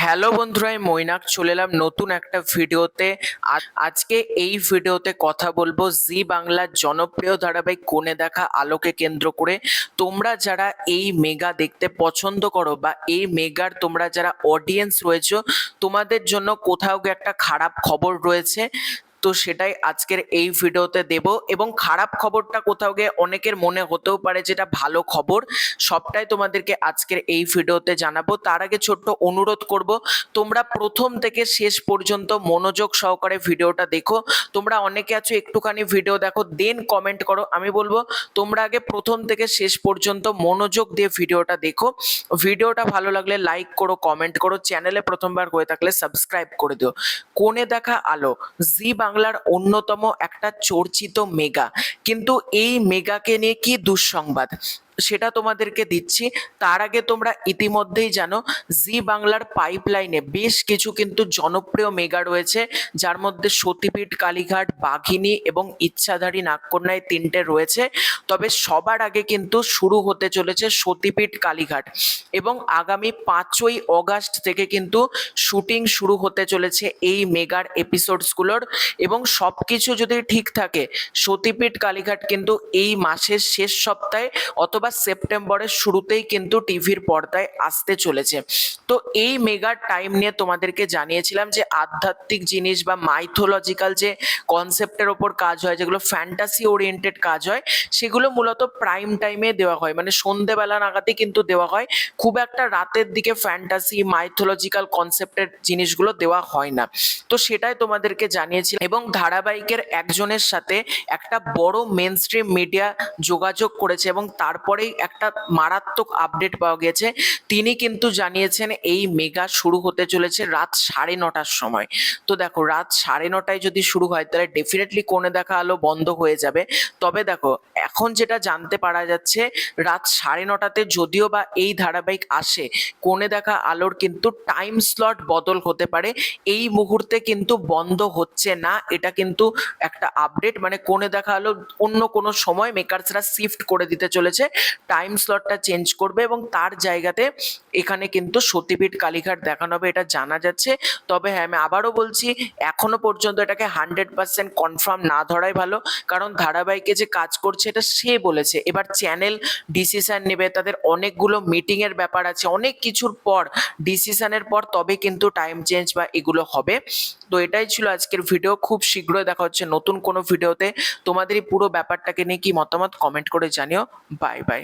Hello বন্ধুরা, আমি মৈনাক চলে এলাম নতুন একটা ভিডিওতে। আজকে এই ভিডিওতে কথা বলবো জি বাংলার জনপ্রিয় ধারাবাহিক কোণে দেখা আলোকে কেন্দ্র করে। তোমরা যারা এই মেগা দেখতে পছন্দ করো বা এই মেগার তোমরা যারা অডিয়েন্স রয়েছো, তোমাদের জন্য কোথাও গিয়ে একটা খারাপ খবর রয়েছে। তো সেটাই আজকের এই ভিডিওতে দেব, এবং খারাপ খবরটা কোথাও গিয়ে অনেকের মনে হতেও পারে যেটা ভালো খবর। সবটাই তোমাদেরকে আজকের এই ভিডিওতে জানাবো। তার আগে ছোট্ট অনুরোধ করব, তোমরা প্রথম থেকে শেষ পর্যন্ত মনোযোগ সহকারে ভিডিওটা দেখো। তোমরা অনেকে আছো একটুখানি ভিডিও দেখো দেন কমেন্ট করো, আমি বলবো তোমরা আগে প্রথম থেকে শেষ পর্যন্ত মনোযোগ দিয়ে ভিডিওটা দেখো। ভিডিওটা ভালো লাগলে লাইক করো, কমেন্ট করো, চ্যানেলে প্রথমবার হয়ে থাকলে সাবস্ক্রাইব করে দিও। কোণে দেখা আলো জি বাংলার অন্যতম একটা চর্চিত মেগা, কিন্তু এই মেগাকে নিয়ে কি দুঃসংবাদ সেটা তোমাদেরকে দিচ্ছি। তার আগে তোমরা ইতিমধ্যেই জানো জি বাংলার পাইপলাইনে বেশ কিছু কিন্তু জনপ্রিয় মেগা রয়েছে, যার মধ্যে সতীপীঠ কালীঘাট, বাঘিনী এবং ইচ্ছাধারী নাগকন্যায় তিনটে রয়েছে। তবে সবার আগে কিন্তু শুরু হতে চলেছে সতীপীঠ কালীঘাট, এবং আগামী 5ই অগাস্ট থেকে কিন্তু শুটিং শুরু হতে চলেছে এই মেগার এপিসোডসগুলোর। এবং সবকিছু যদি ঠিক থাকে, সতীপীঠ কালীঘাট কিন্তু এই মাসের শেষ সপ্তাহে অথবা সেপ্টেম্বরের শুরুতেই কিন্তু টিভির পর্দায় আসতে চলেছে। তো এই মেগার টাইম নিয়ে তোমাদেরকে জানিয়েছিলাম যে আধ্যাত্মিক জিনিস বা মাইথোলজিক্যাল যে কনসেপ্টের ওপর কাজ হয়, যেগুলো ফ্যান্টাসি ওরিয়েন্টেড কাজ হয়, সেগুলো মূলত প্রাইম টাইমে দেওয়া হয়, মানে সন্ধেবেলা নাগাদই কিন্তু দেওয়া হয়। খুব একটা রাতের দিকে ফ্যান্টাসি মাইথোলজিক্যাল কনসেপ্টের জিনিসগুলো দেওয়া হয় না। তো সেটাই তোমাদেরকে জানিয়েছি, এবং ধারাবাহিকের একজনের সাথে একটা বড় মেন স্ট্রিম মিডিয়া যোগাযোগ করেছে, এবং তারপরেই একটা মারাত্মক আপডেট পাওয়া গেছে। তিনি কিন্তু জানিয়েছেন এই মেগা শুরু হতে চলেছে রাত 9:30টার সময়। তো দেখো, রাত 9:30টায় যদি শুরু হয় তাহলে ডেফিনেটলি কোণে দেখা আলো বন্ধ হয়ে যাবে। তবে দেখো, এখন যেটা জানতে পারা যাচ্ছে, রাত 9:30টাতে যদিও বা এই ধারাবাহিক আসে, কোণে দেখা আলোর কিন্তু টাইম স্লট বদল হতে পারে। এই মুহূর্তে কিন্তু বন্ধ হচ্ছে না, এটা কিন্তু একটা আপডেট। মানে কোণে দেখা আলো অন্য কোনো সময় মেকার্সরা শিফট করে দিতে চলেছে, টাইম স্লটটা চেঞ্জ করবে, এবং তার জায়গাতে এখানে কিন্তু সতীপীঠ কালীঘাট দেখানো হবে, এটা জানা যাচ্ছে। তবে হ্যাঁ, আমি আবারও বলছি, এখনো পর্যন্ত এটাকে 100% কনফার্ম না ধরাই ভালো, কারণ ধারাবাহিকে যে কাজ করছে এটা সে বলেছে। এবার চ্যানেল ডিসিশন নেবে, তাদের অনেকগুলো মিটিং এর ব্যাপার আছে, অনেক কিছুর পর ডিসিশনের পর তবে কিন্তু টাইম চেঞ্জ বা এগুলো হবে। তো এটাই ছিল আজকের ভিডিও। খুব শীঘ্রই দেখা হচ্ছে নতুন কোনো ভিডিওতে। তোমাদের এই পুরো ব্যাপারটাকে নিয়ে কি মতামত কমেন্ট করে জানিও। Bye bye.